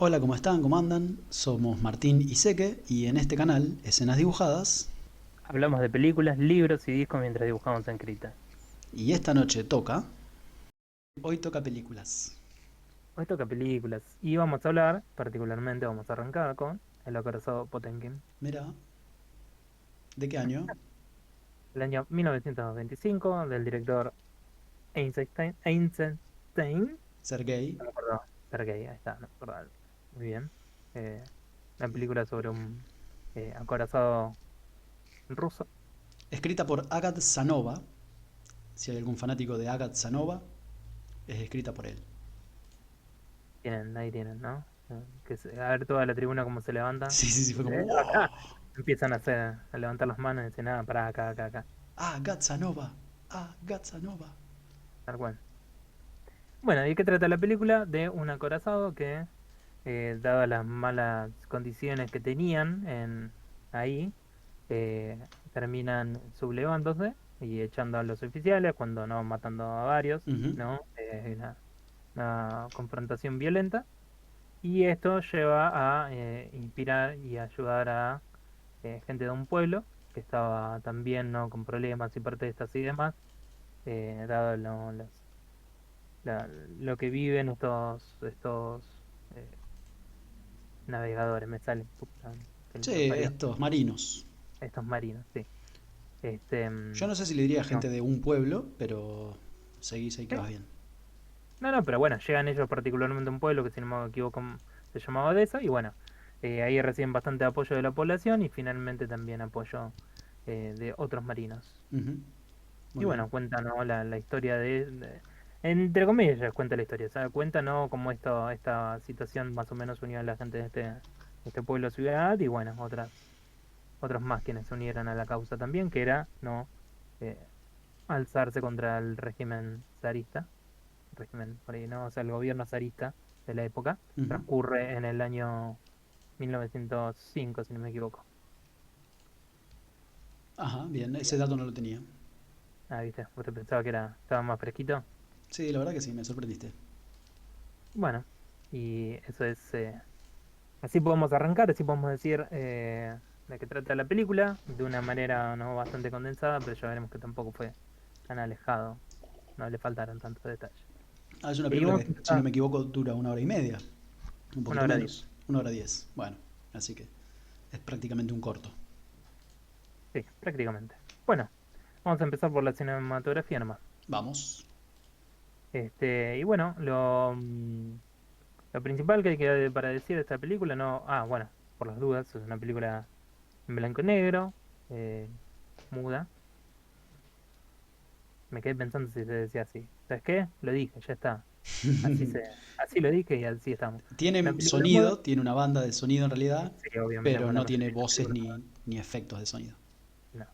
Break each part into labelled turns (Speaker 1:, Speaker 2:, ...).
Speaker 1: Hola, ¿cómo están? ¿Cómo andan? Somos Martín y Seque y en este canal, Escenas Dibujadas,
Speaker 2: Hablamos de películas, libros y discos mientras dibujamos en Krita.
Speaker 1: y esta noche toca... Hoy toca películas.
Speaker 2: Hoy toca películas y vamos a hablar, particularmente vamos a arrancar con El acorazado Potemkin,
Speaker 1: Mira, ¿de qué año?
Speaker 2: el año 1925, del director Eisenstein,
Speaker 1: Sergei.
Speaker 2: no me acuerdo, Sergei, ahí está, no me acuerdo. Muy bien. Eh, una película sobre un acorazado ruso.
Speaker 1: Escrita por Agat Sanova. Si hay algún fanático de Agat Sanova, es escrita por él.
Speaker 2: Ahí tienen, ¿no? A ver toda la tribuna cómo se levanta.
Speaker 1: Sí, sí, sí, fue
Speaker 2: Dice,
Speaker 1: como...
Speaker 2: acá.
Speaker 1: ¡Wow!
Speaker 2: Empiezan a levantar las manos y dicen, nada, para acá, acá, acá.
Speaker 1: Agat Sanova. Agat Sanova.
Speaker 2: Tal cual. Bueno, ¿y qué trata la película? De un acorazado que, dadas las malas condiciones que tenían ahí, terminan sublevándose y echando a los oficiales, cuando no matando a varios,
Speaker 1: Ujú.
Speaker 2: ¿no? Una confrontación violenta. Y esto lleva a inspirar y ayudar a gente de un pueblo que estaba también, ¿no?, con problemas y protestas y demás, dado lo que viven estos eh, navegadores, me sale, puta, que
Speaker 1: Sí,
Speaker 2: los parió,
Speaker 1: estos marinos.
Speaker 2: estos marinos, sí. Este,
Speaker 1: Yo no sé si le diría
Speaker 2: no,
Speaker 1: gente de un pueblo, pero seguís ahí que
Speaker 2: sí,
Speaker 1: vas bien.
Speaker 2: no, no, pero bueno, llegan ellos particularmente a un pueblo que, si no me equivoco, se llamaba Odessa, y bueno, ahí reciben bastante apoyo de la población y finalmente también apoyo de otros marinos.
Speaker 1: Ujú.
Speaker 2: Y
Speaker 1: Muy bien.
Speaker 2: bueno, cuenta, ¿no?, la historia entre comillas, cuenta la historia, o sea, cuenta, ¿no?, cómo esta situación más o menos unió a la gente de este pueblo ciudad y bueno, otros más quienes se unieron a la causa también, que era, ¿no?, eh, alzarse contra el régimen zarista, régimen por ahí, ¿no? O sea, el gobierno zarista de la época
Speaker 1: Ujú.
Speaker 2: transcurre en el año 1905, si no me equivoco.
Speaker 1: Ajá, bien, ese
Speaker 2: Bien.
Speaker 1: dato no lo tenía.
Speaker 2: Ah, viste, usted pensaba que estaba más fresquito.
Speaker 1: Sí, la verdad que sí, me sorprendiste.
Speaker 2: Bueno, y eso es, así podemos arrancar, así podemos decir de qué trata la película, de una manera no bastante condensada, pero ya veremos que tampoco fue tan alejado, no le faltaron tantos detalles.
Speaker 1: Ah, es una
Speaker 2: Y
Speaker 1: película
Speaker 2: vamos a
Speaker 1: que, si no
Speaker 2: empezar
Speaker 1: me equivoco, dura 1 hora y media. Un
Speaker 2: una
Speaker 1: poquito
Speaker 2: hora 10.
Speaker 1: menos. 1 hora 10. Bueno, así que es prácticamente un corto.
Speaker 2: Sí, prácticamente. Bueno, vamos a empezar por la cinematografía nomás.
Speaker 1: Vamos.
Speaker 2: Y bueno, lo principal que hay para decir de esta película, no, bueno, por las dudas, es una película en blanco y negro, eh, muda. Me quedé pensando si se decía así. ¿Sabes qué? Lo dije, ya está. Así lo dije y así estamos. Una
Speaker 1: Tiene
Speaker 2: película muda.
Speaker 1: sonido, tiene una banda de sonido en realidad,
Speaker 2: Sí, obviamente,
Speaker 1: pero
Speaker 2: pues la
Speaker 1: no tiene
Speaker 2: mayoría de las
Speaker 1: voces
Speaker 2: películas mudas.
Speaker 1: ni efectos de sonido.
Speaker 2: No.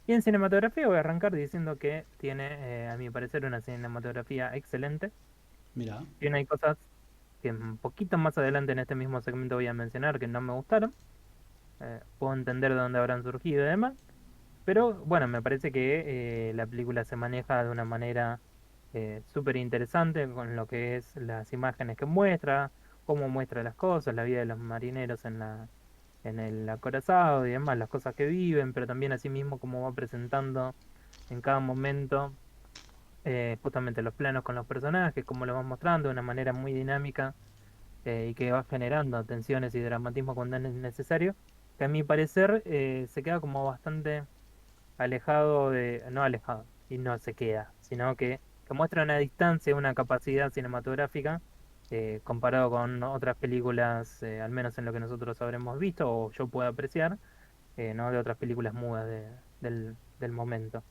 Speaker 2: Y en cinematografía voy a arrancar diciendo que tiene, a mi parecer, una cinematografía excelente.
Speaker 1: Mira.
Speaker 2: Tiene hay cosas que un poquito más adelante en este mismo segmento voy a mencionar que no me gustaron. Puedo entender de dónde habrán surgido y demás. Pero bueno, me parece que la película se maneja de una manera súper interesante con lo que es las imágenes que muestra, cómo muestra las cosas, la vida de los marineros en el acorazado y demás, las cosas que viven, pero también asimismo cómo va presentando en cada momento justamente los planos con los personajes, cómo los va mostrando de una manera muy dinámica y que va generando tensiones y dramatismo cuando es necesario, que a mi parecer se queda como bastante alejado no alejado, y no se queda, sino que muestra una distancia, una capacidad cinematográfica comparado con otras películas, al menos en lo que nosotros habremos visto o yo puedo apreciar, ¿no?, de otras películas mudas del momento.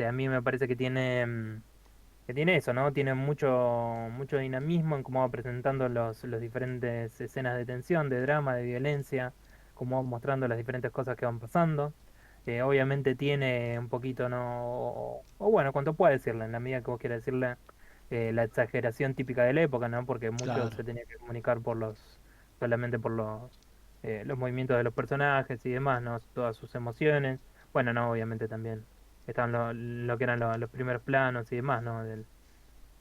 Speaker 2: A mí me parece que tiene eso, ¿no? Tiene mucho dinamismo en cómo va presentando los diferentes escenas de tensión, de drama, de violencia, cómo va mostrando las diferentes cosas que van pasando. Obviamente tiene un poquito, ¿no? O bueno, cuanto pueda decirle, en la medida que vos quieras decirle, la exageración típica de la época, ¿no? Porque mucho
Speaker 1: Claro.
Speaker 2: se tenía que comunicar solamente por los movimientos de los personajes y demás, ¿no? Todas sus emociones. Bueno, no, obviamente también estaban lo que eran los primeros planos y demás, ¿no?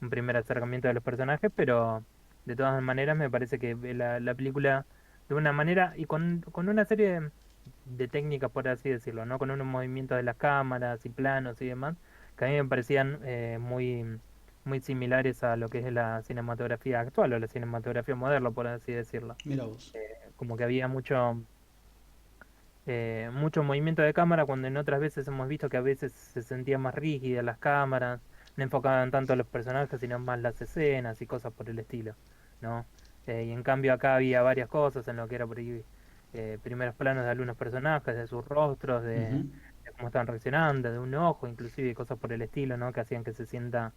Speaker 2: Un primer acercamiento de los personajes, de todas maneras me parece que la película, de una manera y con una serie de técnicas, por así decirlo, ¿no? Con unos movimientos de las cámaras y planos y demás, que a mí me parecían muy similares a lo que es la cinematografía actual o la cinematografía moderna, por así decirlo.
Speaker 1: Mira vos.
Speaker 2: Como que había mucho movimiento de cámara cuando en otras veces hemos visto que a veces se sentía más rígida las cámaras, no enfocaban tanto a los personajes, sino más las escenas y cosas por el estilo, ¿no? Y en cambio acá había varias cosas en lo que era por ahí, primeros planos de algunos personajes, de sus rostros,
Speaker 1: Ujú.
Speaker 2: de cómo estaban reaccionando, de un ojo, inclusive y cosas por el estilo, ¿no? Que hacían que se sienta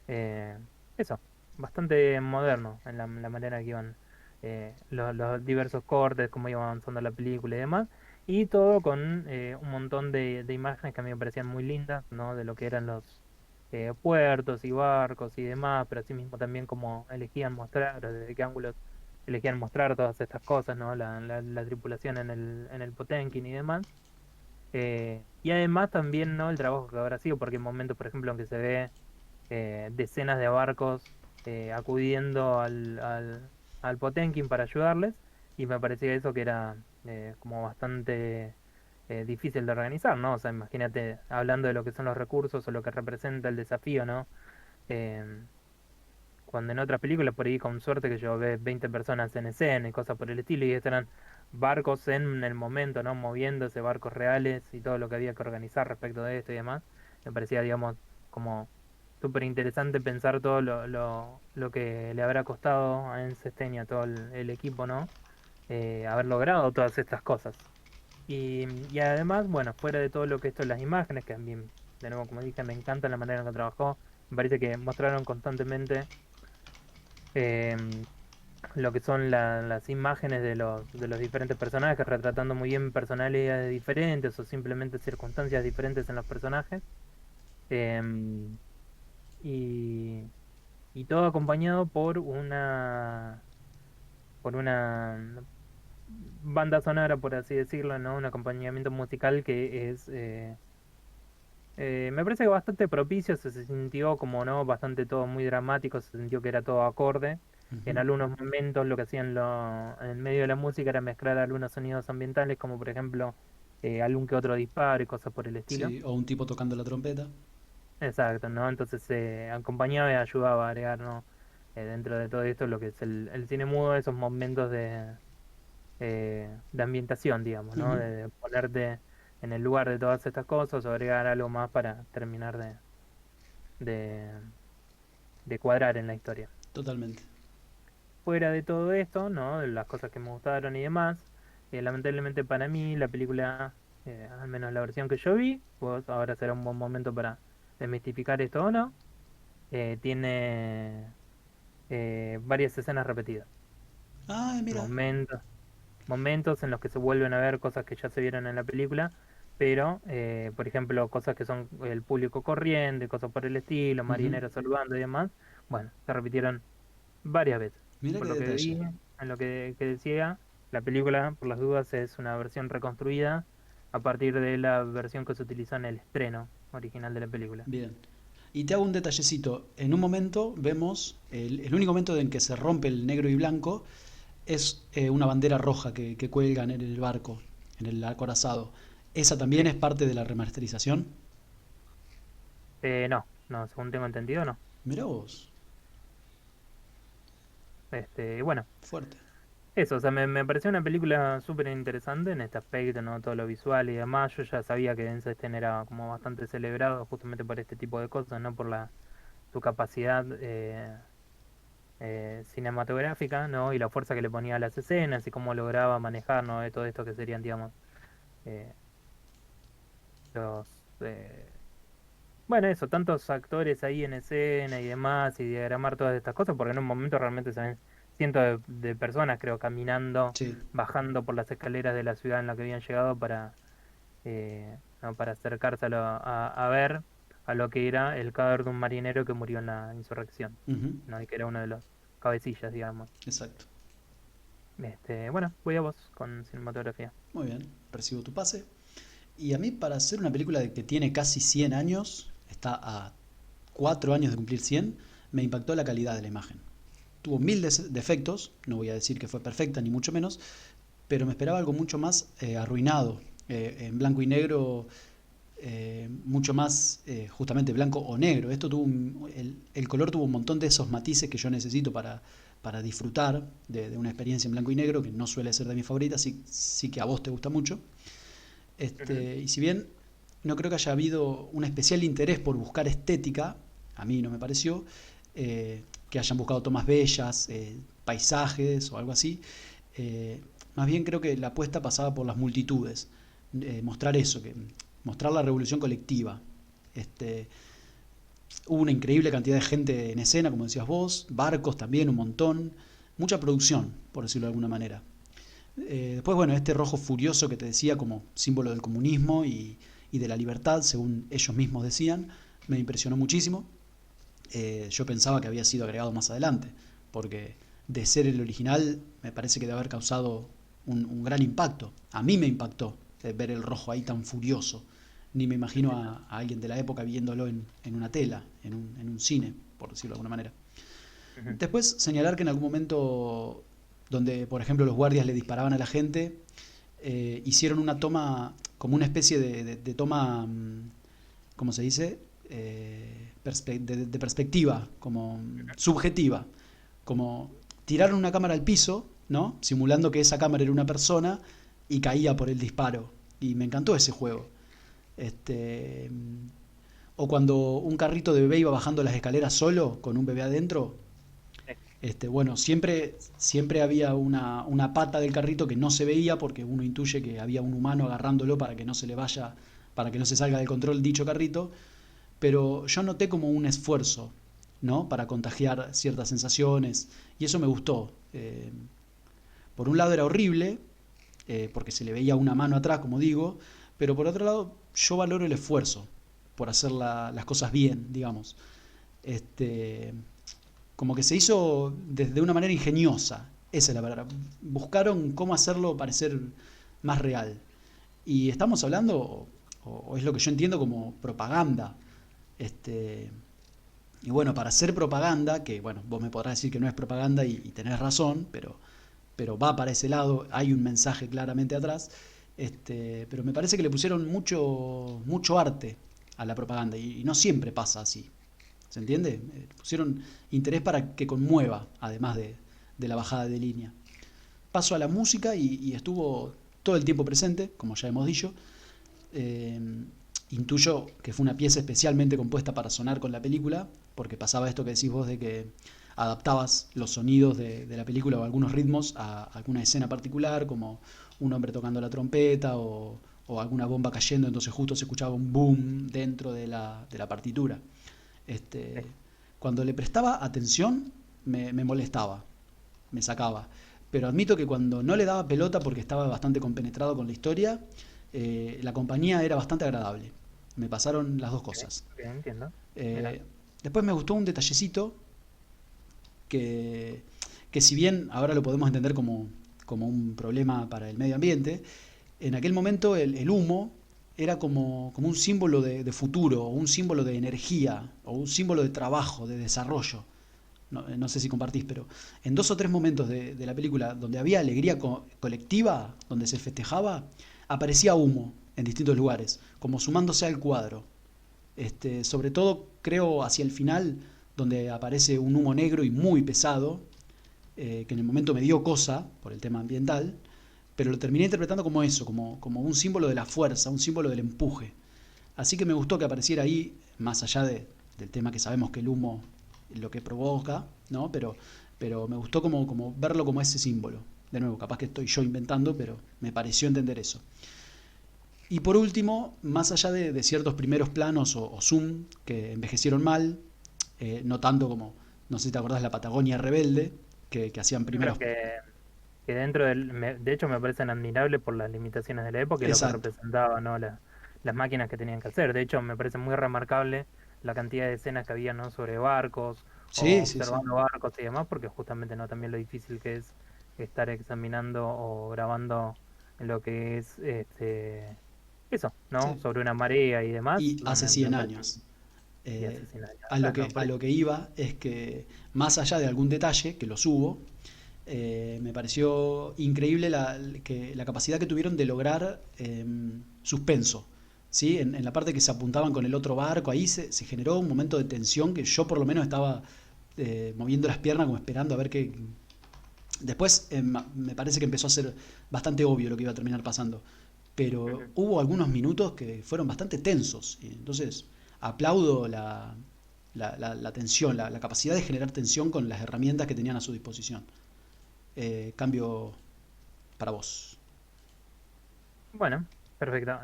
Speaker 2: eh, eso, bastante moderno en la manera que iban los diversos cortes, cómo iba avanzando la película y demás, y todo con un montón de imágenes que a mí me parecían muy lindas, ¿no? De lo que eran los puertos y barcos y demás, pero asimismo también cómo elegían mostrar, o desde qué ángulos elegían mostrar todas estas cosas, ¿no? La tripulación en el Potemkin y demás. Y además también, ¿no? El trabajo que habrá sido, porque en momentos, por ejemplo, en que se ve decenas de barcos acudiendo al Potemkin para ayudarles, y me parecía eso que era como bastante difícil de organizar, ¿no? O sea, imagínate, hablando de lo que son los recursos o lo que representa el desafío, ¿no? Em, Cuando en otras películas, por ahí con suerte que yo ve 20 personas en escena y cosas por el estilo, y estos eran barcos en el momento, ¿no? Moviéndose, barcos reales y todo lo que había que organizar respecto de esto y demás. Me parecía, digamos, como súper interesante pensar todo lo que le habrá costado a Encesteen y a todo el equipo, ¿no? Haber logrado todas estas cosas. Y además, bueno, fuera de todo lo que esto, las imágenes, que a mí, de nuevo, como dije, me encanta la manera en que trabajó. Me parece que mostraron constantemente em, lo que son las imágenes de los diferentes personajes, retratando muy bien personalidades diferentes o simplemente circunstancias diferentes en los personajes. em, y, y todo acompañado por una banda sonora, por así decirlo, ¿no? Un acompañamiento musical que me parece que bastante propicio, se sintió como no, bastante todo muy dramático, se sintió que era todo acorde. En
Speaker 1: Ujú.
Speaker 2: algunos momentos lo que hacían en medio de la música era mezclar algunos sonidos ambientales, como por ejemplo algún que otro disparo y cosas por el estilo.
Speaker 1: Sí, o un tipo tocando la trompeta.
Speaker 2: Exacto, ¿no? Entonces acompañaba y ayudaba a agregar, ¿no? Dentro de todo esto lo que es el cine mudo, esos momentos de ambientación, digamos, ¿no?
Speaker 1: Ujú.
Speaker 2: De ponerte en el lugar de todas estas cosas o agregar algo más para terminar de, de cuadrar en la historia.
Speaker 1: Totalmente.
Speaker 2: Fuera de todo esto, ¿no? De las cosas que me gustaron y demás, lamentablemente para mí la película, al menos la versión que yo vi, pues ahora será un buen momento para desmistificar esto o no, tiene varias escenas repetidas.
Speaker 1: Ah, mira.
Speaker 2: Momentos, momentos en los que se vuelven a ver cosas que ya se vieron en la película, pero, por ejemplo, cosas que son el público corriente, cosas por el estilo,
Speaker 1: Ujú.
Speaker 2: marineros saludando y demás, bueno, se repitieron varias veces.
Speaker 1: Mira
Speaker 2: Por
Speaker 1: qué
Speaker 2: lo que vi,
Speaker 1: detalle.
Speaker 2: en lo que decía, la película, por las dudas, es una versión reconstruida a partir de la versión que se utilizó en el estreno original de la película.
Speaker 1: Bien. Y te hago un detallecito. En un momento vemos, el único momento en que se rompe el negro y blanco es una bandera roja que cuelgan en el barco, en el acorazado. ¿Esa también
Speaker 2: Sí.
Speaker 1: es parte de la remasterización?
Speaker 2: No, no, según tengo entendido, no.
Speaker 1: Mirá vos,
Speaker 2: Bueno.
Speaker 1: fuerte.
Speaker 2: Eso, o sea, me pareció una película súper interesante en este aspecto, ¿no? Todo lo visual y demás. Yo ya sabía que Denzel Sten era como bastante celebrado justamente por este tipo de cosas, ¿no? Por su capacidad cinematográfica, ¿no? Y la fuerza que le ponía a las escenas y cómo lograba manejar, ¿no? De todo esto que serían, digamos, eh, los... bueno, eso, tantos actores ahí en escena y demás, y diagramar todas estas cosas, porque en un momento realmente se ven cientos de personas, creo, caminando,
Speaker 1: Sí.
Speaker 2: bajando por las escaleras de la ciudad en la que habían llegado ¿no? Para acercarse a ver a lo que era el cadáver de un marinero que murió en la insurrección,
Speaker 1: Ujú.
Speaker 2: ¿no? Y que era uno de los cabecillas, digamos.
Speaker 1: Exacto.
Speaker 2: Bueno, voy a vos con cinematografía.
Speaker 1: Muy bien, recibo tu pase. Y a mí, para hacer una película que tiene casi 100 años, está a 4 años de cumplir 100, me impactó la calidad de la imagen. tuvo mil defectos, no voy a decir que fue perfecta ni mucho menos, pero me esperaba algo mucho más arruinado, en blanco y negro, mucho más justamente blanco o negro. Esto tuvo el color tuvo un montón de esos matices que yo necesito para disfrutar de una experiencia en blanco y negro, que no suele ser de mis favoritas, sí, sí que a vos te gusta mucho.
Speaker 2: Ujú.
Speaker 1: Y si bien no creo que haya habido un especial interés por buscar estética, a mí no me pareció, que hayan buscado tomas bellas, paisajes o algo así. eh, Más bien creo que la apuesta pasaba por las multitudes, mostrar eso, mostrar la revolución colectiva. Este, Hubo una increíble cantidad de gente en escena, como decías vos, barcos también, un montón, mucha producción, por decirlo de alguna manera. Después, bueno, este rojo furioso que te decía como símbolo del comunismo y de la libertad, según ellos mismos decían, me impresionó muchísimo. Yo pensaba que había sido agregado más adelante, porque de ser el original me parece que debe haber causado un gran impacto. A mí me impactó ver el rojo ahí tan furioso. Ni me imagino
Speaker 2: Entiendo.
Speaker 1: a alguien de la época viéndolo en una tela, en un cine, por decirlo de alguna manera.
Speaker 2: Ujú.
Speaker 1: Después señalar que en algún momento donde, por ejemplo, los guardias le disparaban a la gente, hicieron una toma, como una especie de toma, ¿cómo se dice? De perspectiva, como subjetiva, como tiraron una cámara al piso, ¿no? Simulando que esa cámara era una persona y caía por el disparo. Y me encantó ese juego. Este, o cuando un carrito de bebé iba bajando las escaleras solo, con un bebé adentro,
Speaker 2: Sí.
Speaker 1: bueno, siempre había una pata del carrito que no se veía porque uno intuye que había un humano agarrándolo para que no se le vaya, para que no se salga del control dicho carrito, pero yo noté como un esfuerzo, ¿no? Para contagiar ciertas sensaciones y eso me gustó. Por un lado era horrible, porque se le veía una mano atrás, como digo, pero por otro lado yo valoro el esfuerzo por hacer las cosas bien, digamos. Este, Como que se hizo de una manera ingeniosa, esa es la palabra. Buscaron cómo hacerlo parecer más real. Y estamos hablando, o es lo que yo entiendo como propaganda. Este, y bueno, para hacer propaganda, que bueno, vos me podrás decir que no es propaganda y tenés razón, pero va para ese lado, hay un mensaje claramente atrás. Pero me parece que le pusieron mucho arte a la propaganda y no siempre pasa así. ¿Se entiende? Pusieron interés para que conmueva, además de la bajada de línea. Paso a la música y estuvo todo el tiempo presente, como ya hemos dicho. Eh, Intuyo que fue una pieza especialmente compuesta para sonar con la película, porque pasaba esto que decís vos de que adaptabas los sonidos de la película o algunos ritmos a alguna escena particular, como un hombre tocando la trompeta o alguna bomba cayendo, entonces justo se escuchaba un boom dentro de la partitura.
Speaker 2: Sí.
Speaker 1: Este, Cuando le prestaba atención me molestaba, me sacaba. Pero admito que cuando no le daba pelota porque estaba bastante compenetrado con la historia, la compañía era bastante agradable. Me pasaron las dos
Speaker 2: Ok,
Speaker 1: cosas.
Speaker 2: ok, entiendo. Mira.
Speaker 1: Eh, Después me gustó un detallecito que, que si bien ahora lo podemos entender como un problema para el medio ambiente, en aquel momento el humo era como un símbolo de futuro, o un símbolo de energía, o un símbolo de trabajo, de desarrollo. No sé si compartís, pero en dos o tres momentos de la película donde había alegría colectiva, donde se festejaba, aparecía humo en distintos lugares, como sumándose al cuadro. Sobre todo creo hacia el final, donde aparece un humo negro y muy pesado, que en el momento me dio cosa por el tema ambiental, pero lo terminé interpretando como eso, como un símbolo de la fuerza, un símbolo del empuje. Así que me gustó que apareciera ahí, más allá del tema que sabemos que el humo es lo que provoca, ¿no? Pero me gustó como verlo como ese símbolo. De nuevo, capaz que estoy yo inventando, pero me pareció entender eso. Y por último, más allá de ciertos primeros planos o zoom que envejecieron mal, no tanto como, no sé si te acordás, la Patagonia Rebelde, que hacían
Speaker 2: Claro
Speaker 1: primeros.
Speaker 2: que dentro de hecho me parecen admirables por las limitaciones de la época y lo que
Speaker 1: Exacto.
Speaker 2: representaba, ¿no? Las máquinas que tenían que hacer. De hecho, me parece muy remarcable la cantidad de escenas que había, ¿no? Sobre barcos o
Speaker 1: Sí, sí, sí.
Speaker 2: observando barcos y demás, porque justamente, ¿no? También lo difícil que es estar examinando o grabando lo que es eso, ¿no?
Speaker 1: Sí.
Speaker 2: Sobre una marea y demás.
Speaker 1: Y hace
Speaker 2: Me
Speaker 1: 100
Speaker 2: parece
Speaker 1: años.
Speaker 2: y
Speaker 1: Eh,
Speaker 2: asesina a
Speaker 1: a lo
Speaker 2: no,
Speaker 1: que,
Speaker 2: por
Speaker 1: a
Speaker 2: eso.
Speaker 1: lo que iba es que, más allá de algún detalle, que los hubo, me pareció increíble la capacidad que tuvieron de lograr suspenso. ¿Sí? En la parte que se apuntaban con el otro barco, ahí se generó un momento de tensión que yo por lo menos estaba moviendo las piernas como esperando a ver qué. Después me parece que empezó a ser bastante obvio lo que iba a terminar pasando. Pero
Speaker 2: Ujú.
Speaker 1: hubo algunos minutos que fueron bastante tensos. Y entonces aplaudo la tensión, la capacidad de generar tensión con las herramientas que tenían a su disposición. Cambio para vos.
Speaker 2: Bueno, perfecto.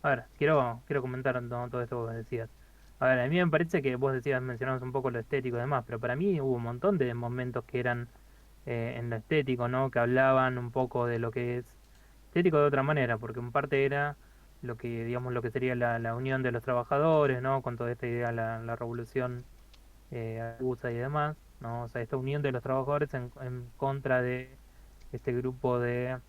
Speaker 2: A ver, quiero comentar todo esto que vos decías. A ver, a mí me parece que vos decías, mencionamos un poco lo estético y demás, pero para mí hubo un montón de momentos que eran en lo estético, ¿no? Que hablaban un poco de lo que es estético de otra manera, porque en parte era lo que, digamos, lo que sería la unión de los trabajadores, ¿no? Con toda esta idea, la revolución rusa y demás, ¿no? O sea, esta unión de los trabajadores en contra de este grupo de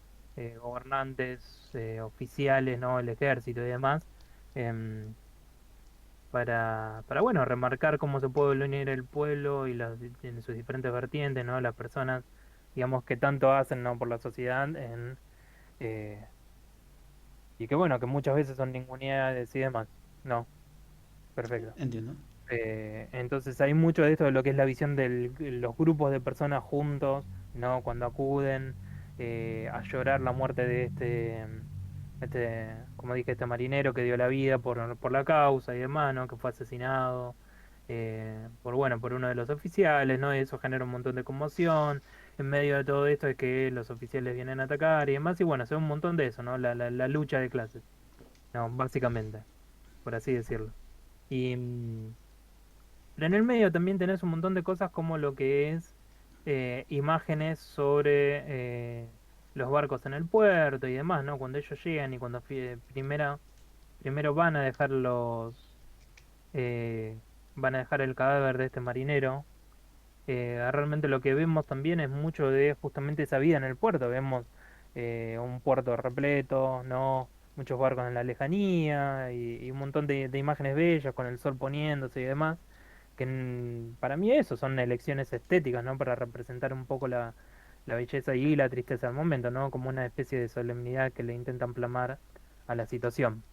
Speaker 2: gobernantes, oficiales, ¿no? El ejército y demás, em, bueno, remarcar cómo se puede unir el pueblo y en sus diferentes vertientes, ¿no? Las personas, digamos, que tanto hacen, ¿no? Por la sociedad, eh, y que bueno, que muchas veces son ninguneadas y demás. No, perfecto.
Speaker 1: Entiendo.
Speaker 2: Entonces hay mucho de esto de lo que es la visión de los grupos de personas juntos, ¿no? Cuando acuden a llorar la muerte de como dije, este marinero que dio la vida por la causa y demás, ¿no? Que fue asesinado bueno, por uno de los oficiales, ¿no? Y eso genera un montón de conmoción. En medio de todo esto es que los oficiales vienen a atacar y demás, y bueno, se ve un montón de eso, ¿no? La lucha de clases, ¿no? Básicamente, por así decirlo. Y, pero en el medio también tenés un montón de cosas como lo que es imágenes sobre los barcos en el puerto y demás, ¿no? Cuando ellos llegan y cuando primero eh, van a dejar el cadáver de este marinero. Realmente lo que vemos también es mucho de justamente esa vida en el puerto. Vemos un puerto repleto, ¿no? Muchos barcos en la lejanía y un montón de imágenes bellas con el sol poniéndose y demás que para mí eso son elecciones estéticas, ¿no? Para representar un poco la belleza y la tristeza del momento, ¿no? Como una especie de solemnidad que le intentan plasmar a la situación.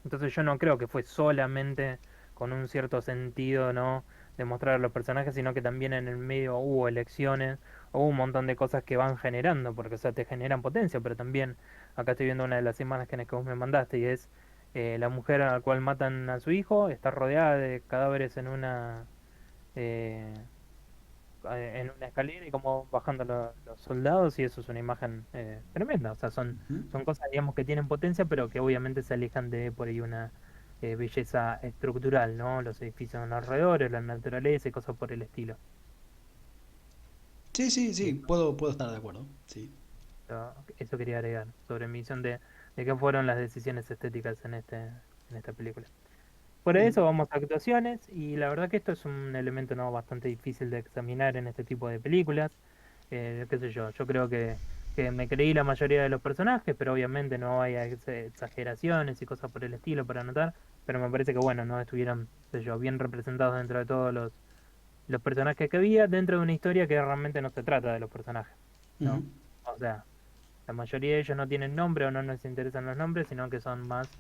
Speaker 2: Entonces yo no creo que fue solamente con un cierto sentido, ¿no? De mostrar a los personajes, sino que también en el medio hubo elecciones, hubo un montón de cosas que van generando, porque, o sea, te generan potencia, pero también, acá estoy viendo una de las imágenes que vos me mandaste, y es la mujer a la cual matan a su hijo, está rodeada de cadáveres eh, en una escalera y como bajando los soldados, y eso es una imagen tremenda. O sea,
Speaker 1: Ujú.
Speaker 2: son cosas, digamos, que tienen potencia, pero que obviamente se alejan de por ahí una belleza estructural, ¿no? Los edificios en los alrededores, la naturaleza y cosas por el estilo.
Speaker 1: Sí, sí,
Speaker 2: Y
Speaker 1: sí, puedo estar de acuerdo. Sí.
Speaker 2: eso quería agregar sobre mi visión de qué fueron las decisiones estéticas en esta película. Por
Speaker 1: Bien.
Speaker 2: eso vamos a actuaciones y la verdad que esto es un elemento no bastante difícil de examinar en este tipo de películas. Qué sé yo creo que me creí la mayoría de los personajes, pero obviamente no hay exageraciones y cosas por el estilo para anotar, pero me parece que bueno, no estuvieron, qué sé yo, bien representados dentro de todos los personajes que había, dentro de una historia que realmente no se trata de los personajes,
Speaker 1: Ujú.
Speaker 2: ¿no? O sea, la mayoría de ellos no tienen nombre o no nos interesan los nombres, sino que son más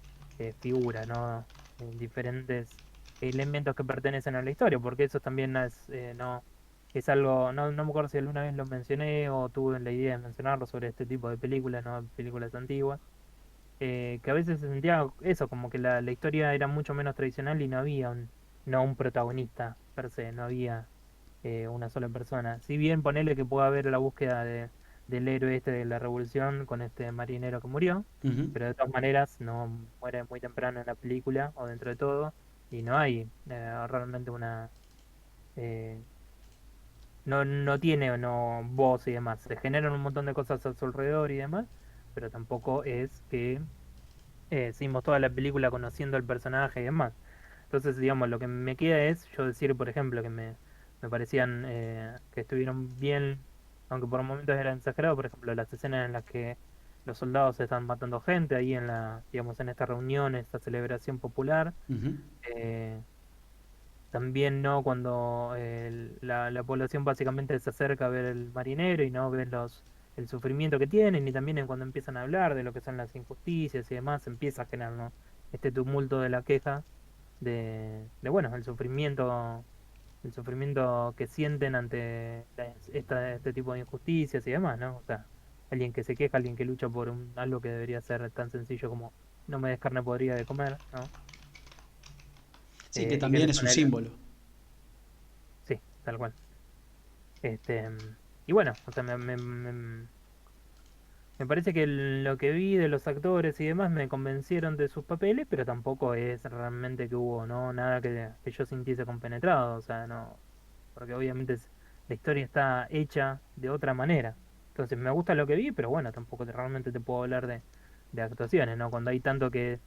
Speaker 2: figuras, ¿no? Diferentes elementos que pertenecen a la historia, porque eso también no, es algo, no me acuerdo si alguna vez lo mencioné o tuve la idea de mencionarlo sobre este tipo de películas, ¿no? Películas antiguas, que a veces se sentía eso, como que la historia era mucho menos tradicional y no había no un protagonista per se, no había una sola persona. Si bien ponele que pueda haber la búsqueda del héroe este de la revolución con este marinero que murió,
Speaker 1: Ujú.
Speaker 2: pero de todas maneras no muere muy temprano en la película o dentro de todo y no hay realmente eh, no tiene no voz y demás. Se generan un montón de cosas a su alrededor y demás, pero tampoco es que seguimos toda la película conociendo el personaje y demás. Entonces, digamos, lo que me queda es yo decir, por ejemplo, que me parecían que estuvieron bien, aunque por momentos eran exagerados, por ejemplo, las escenas en las que los soldados están matando gente ahí en digamos, en esta reunión, esta celebración popular.
Speaker 1: Ujú.
Speaker 2: Eh, También no cuando la población básicamente se acerca a ver el marinero y no ven el sufrimiento que tienen, y también en cuando empiezan a hablar de lo que son las injusticias y demás, empieza a generar, ¿no?, este tumulto de la queja bueno, el sufrimiento que sienten ante este tipo de injusticias y demás, ¿no? O sea, alguien que se queja, alguien que lucha por algo que debería ser tan sencillo como no me des carne podrida de comer, ¿no?
Speaker 1: Sí, que
Speaker 2: Y que
Speaker 1: también es un símbolo.
Speaker 2: sí, tal cual. Y bueno, o sea, me parece que lo que vi de los actores y demás me convencieron de sus papeles, pero tampoco es realmente que hubo, ¿no?, nada que yo sintiese compenetrado, o sea, no, porque obviamente la historia está hecha de otra manera. Entonces me gusta lo que vi, pero bueno, tampoco realmente te puedo hablar de actuaciones, ¿no? Cuando hay tanto que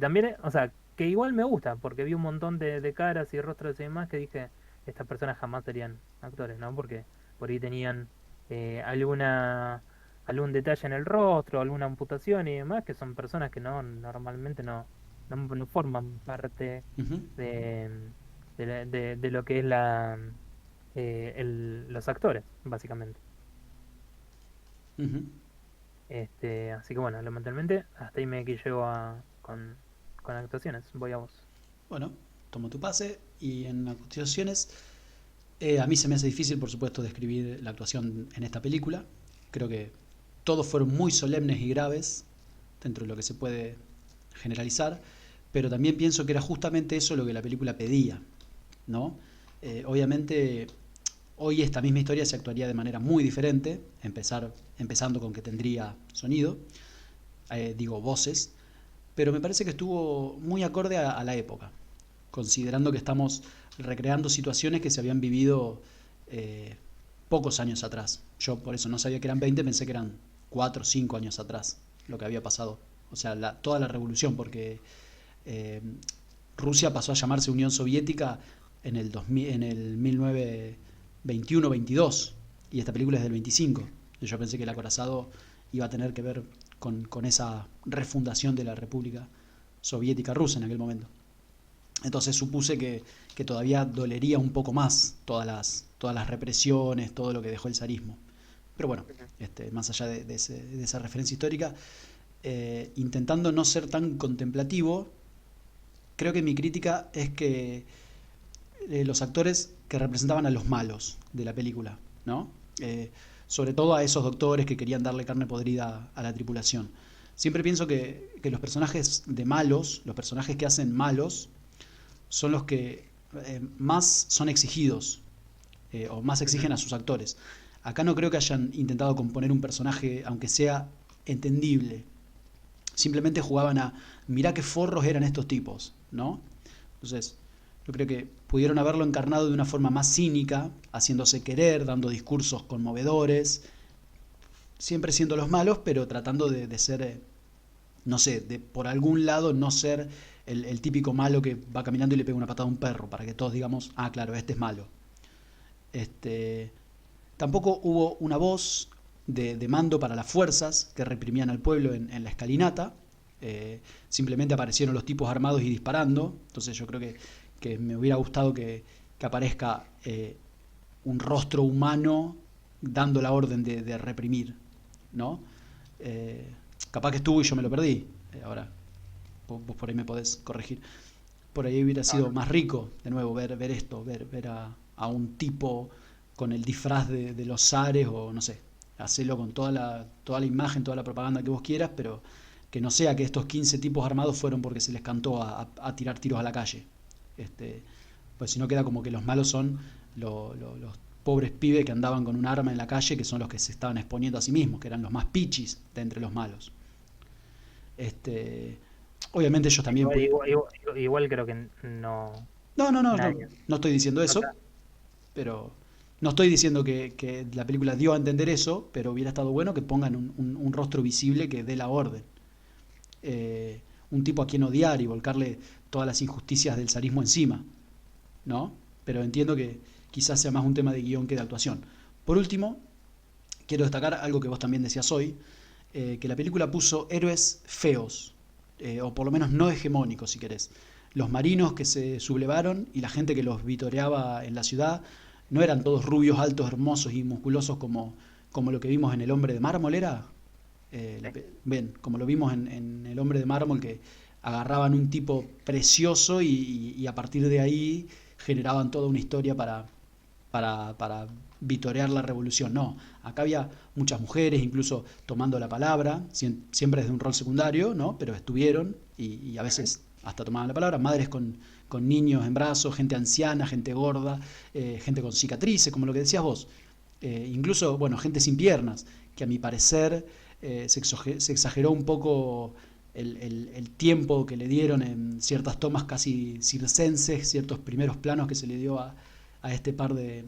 Speaker 2: también, o sea, que igual me gusta, porque vi un montón de caras y rostros y demás que dije, estas personas jamás serían actores, ¿no? Porque por ahí tenían algún detalle en el rostro, alguna amputación y demás, que son personas que normalmente no forman parte
Speaker 1: Ujú,
Speaker 2: de, de lo que es los actores, básicamente.
Speaker 1: ujú.
Speaker 2: Así que bueno, lamentablemente hasta ahí me que llego con actuaciones. Voy a vos.
Speaker 1: Bueno, tomo tu pase y en actuaciones, a mí se me hace difícil, por supuesto, describir la actuación en esta película. Creo que todos fueron muy solemnes y graves, dentro de lo que se puede generalizar, pero también pienso que era justamente eso lo que la película pedía, ¿no? Obviamente, hoy esta misma historia se actuaría de manera muy diferente, empezando con que tendría sonido, digo voces, pero me parece que estuvo muy acorde a la época, considerando que estamos recreando situaciones que se habían vivido eh, pocos años atrás. Yo por eso no sabía que eran 20, pensé que eran 4 o 5 años atrás lo que había pasado. O sea, toda la revolución, porque eh, Rusia pasó a llamarse Unión Soviética en el, 2000, en el 1921-22 y esta película es del 25. Yo pensé que el acorazado iba a tener que ver con esa refundación de la República Soviética Rusa en aquel momento. Entonces supuse que todavía dolería un poco más todas las represiones, todo lo que dejó el zarismo. Pero bueno,
Speaker 2: Ujú.
Speaker 1: más allá de esa referencia histórica, intentando no ser tan contemplativo, creo que mi crítica es que los actores que representaban a los malos de la película, ¿no? Sobre todo a esos doctores que querían darle carne podrida a la tripulación. Siempre pienso que los personajes de malos, los personajes que hacen malos, son los que más son exigidos o más
Speaker 2: Ujú.
Speaker 1: exigen a sus actores. Acá no creo que hayan intentado componer un personaje, aunque sea entendible. Simplemente jugaban a, mirá qué forros eran estos tipos, ¿no? Entonces, yo creo que pudieron haberlo encarnado de una forma más cínica, haciéndose querer, dando discursos conmovedores, siempre siendo los malos, pero tratando de ser, no sé, de por algún lado no ser el típico malo que va caminando y le pega una patada a un perro, para que todos digamos, ah, claro, este es malo. Este, Tampoco hubo una voz de mando para las fuerzas que reprimían al pueblo en la escalinata. Simplemente aparecieron los tipos armados y disparando. Entonces yo creo que me hubiera gustado que aparezca un rostro humano dando la orden de reprimir, ¿no? Eh, Capaz que estuvo y yo me lo perdí. Ahora, vos por ahí me podés corregir. Por ahí hubiera
Speaker 2: No,
Speaker 1: sido
Speaker 2: no.
Speaker 1: más rico, de nuevo, ver esto, ver a un tipo con el disfraz de los zares o no sé, hacerlo con toda la imagen, toda la propaganda que vos quieras, pero que no sea que estos 15 tipos armados fueron porque se les cantó a tirar tiros a la calle. Este, pues si no queda como que los malos son los pobres pibes que andaban con un arma en la calle, que son los que se estaban exponiendo a sí mismos, que eran los más pichis de entre los malos. Este, Obviamente ellos también
Speaker 2: Igual,
Speaker 1: pudieron...
Speaker 2: igual creo que no,
Speaker 1: No,
Speaker 2: nadie.
Speaker 1: no estoy diciendo
Speaker 2: O sea,
Speaker 1: eso, pero no estoy diciendo que la película dio a entender eso, pero hubiera estado bueno que pongan un rostro visible que dé la orden. Un tipo a quien odiar y volcarle todas las injusticias del zarismo encima, ¿no? Pero entiendo que quizás sea más un tema de guión que de actuación. Por último, quiero destacar algo que vos también decías hoy, que la película puso héroes feos, o por lo menos no hegemónicos, si querés. Los marinos que se sublevaron y la gente que los vitoreaba en la ciudad no eran todos rubios, altos, hermosos y musculosos como lo que vimos en El Hombre de Mármol, ¿era?
Speaker 2: Sí.
Speaker 1: Ven, como lo vimos en El Hombre de Mármol, que agarraban un tipo precioso y a partir de ahí generaban toda una historia para vitorear la revolución. No, acá había muchas mujeres, incluso tomando la palabra, siempre desde un rol secundario, ¿no? Pero estuvieron y a
Speaker 2: Ujú.
Speaker 1: veces hasta tomaban la palabra, madres con niños en brazos, gente anciana, gente gorda, gente con cicatrices, como lo que decías vos. Incluso, bueno, gente sin piernas, que a mi parecer se exageró un poco el tiempo que le dieron en ciertas tomas casi circenses, ciertos primeros planos que se le dio a este par de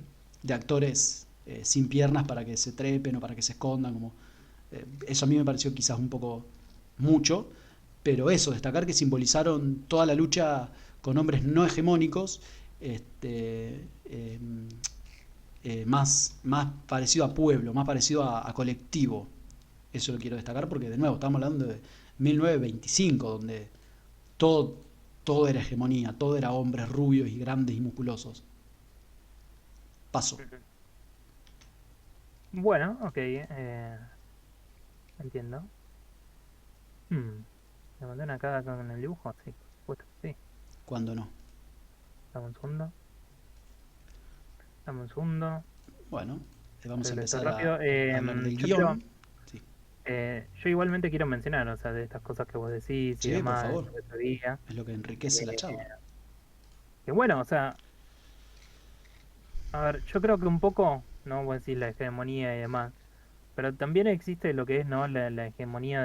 Speaker 1: actores sin piernas para que se trepen o para que se escondan. Eso a mí me pareció quizás un poco mucho, pero eso, destacar que simbolizaron toda la lucha con hombres no hegemónicos, más parecido a pueblo, más parecido a colectivo. Eso lo quiero destacar porque, de nuevo, estamos hablando de 1925, donde todo, todo era hegemonía, todo era hombres rubios y grandes y musculosos. Paso.
Speaker 2: Ujú. Bueno, ok, entiendo. Hmm, ¿Me mandé una cara con el dibujo? Sí, por supuesto que sí.
Speaker 1: Cuando no.
Speaker 2: Dame un segundo. Dame un segundo.
Speaker 1: Bueno, vamos a
Speaker 2: Arreglo esto
Speaker 1: empezar
Speaker 2: rápido.
Speaker 1: a hablar del
Speaker 2: Yo quiero,
Speaker 1: guión. Sí,
Speaker 2: yo igualmente quiero mencionar, o sea, de estas cosas que vos decís y
Speaker 1: sí, por
Speaker 2: demás,
Speaker 1: favor.
Speaker 2: esto que te diga.
Speaker 1: Es lo que enriquece la
Speaker 2: eh,
Speaker 1: charla.
Speaker 2: que bueno, o sea, a ver, yo creo que un poco, no voy a decir la hegemonía y demás, pero también existe lo que es, ¿no? La hegemonía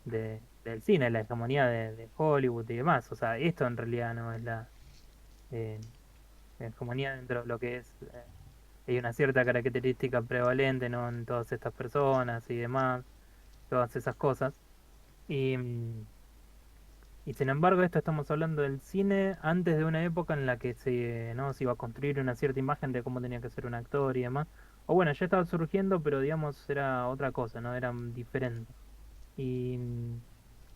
Speaker 2: del cine, la hegemonía de Hollywood y demás. O sea, esto en realidad no es eh, la hegemonía dentro de lo que es. Hay una cierta característica prevalente, ¿no? En todas estas personas y demás, todas esas cosas. Y, y sin embargo, esto estamos hablando del cine antes de una época en la que ¿no? se iba a construir una cierta imagen de cómo tenía que ser un actor y demás. O bueno, ya estaba surgiendo, pero digamos, era otra cosa, ¿no? Era diferente. Y,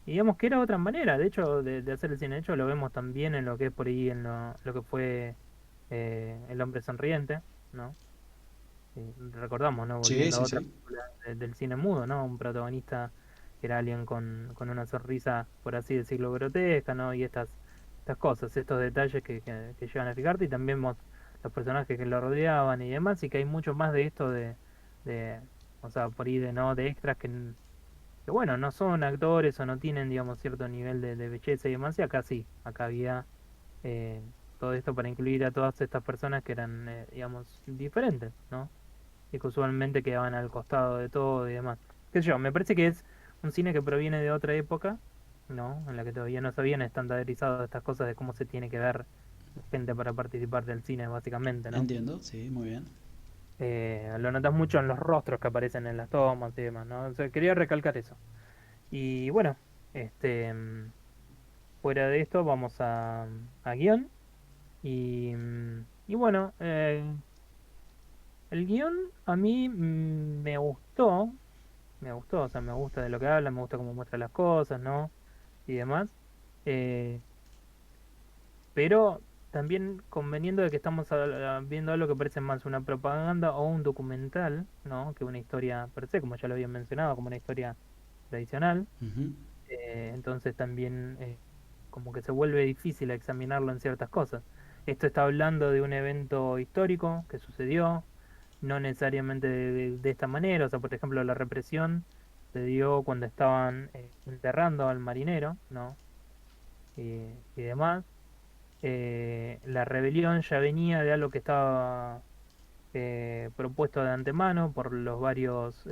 Speaker 2: y digamos que era otra manera, de hecho, de hacer el cine. De hecho, lo vemos también en lo que es por ahí, en lo que fue El hombre sonriente, ¿no? Recordamos, ¿no?
Speaker 1: Sí,
Speaker 2: Volviendo a
Speaker 1: sí,
Speaker 2: otra
Speaker 1: sí.
Speaker 2: película del cine mudo, ¿no? Un protagonista que era alguien con una sonrisa, por así decirlo, grotesca, ¿no? Y estas cosas, estos detalles que llegan a fijarte, y también vemos los personajes que lo rodeaban y demás, y que hay mucho más de esto de o sea, por ahí de, ¿no? De extras que bueno, no son actores o no tienen, digamos, cierto nivel de belleza y demás, y acá sí, acá había eh, todo esto para incluir a todas estas personas que eran, digamos, diferentes, ¿no? Y que usualmente quedaban al costado de todo y demás. Qué sé yo, me parece que es un cine que proviene de otra época, ¿no? En la que todavía no se habían estandarizado estas cosas de cómo se tiene que ver la gente para participar del cine, básicamente, ¿no?
Speaker 1: Entiendo, sí, muy bien.
Speaker 2: Lo notas mucho en los rostros que aparecen en las tomas y demás, ¿no? O sea, quería recalcar eso. Y bueno, este, fuera de esto, vamos a guión. Y bueno, el guión a mí me gustó, o sea, me gusta de lo que habla, me gusta cómo muestra las cosas, ¿no? Y demás. Eh, pero también conveniendo de que estamos viendo algo que parece más una propaganda o un documental, ¿no? Que una historia per se, como ya lo había mencionado, como una historia tradicional.
Speaker 1: Ujú.
Speaker 2: Entonces también como que se vuelve difícil examinarlo en ciertas cosas. Esto está hablando de un evento histórico que sucedió, no necesariamente de esta manera, o sea, por ejemplo, la represión se dio cuando estaban enterrando al marinero, ¿no? Y demás. La rebelión ya venía de algo que estaba propuesto de antemano por los varios,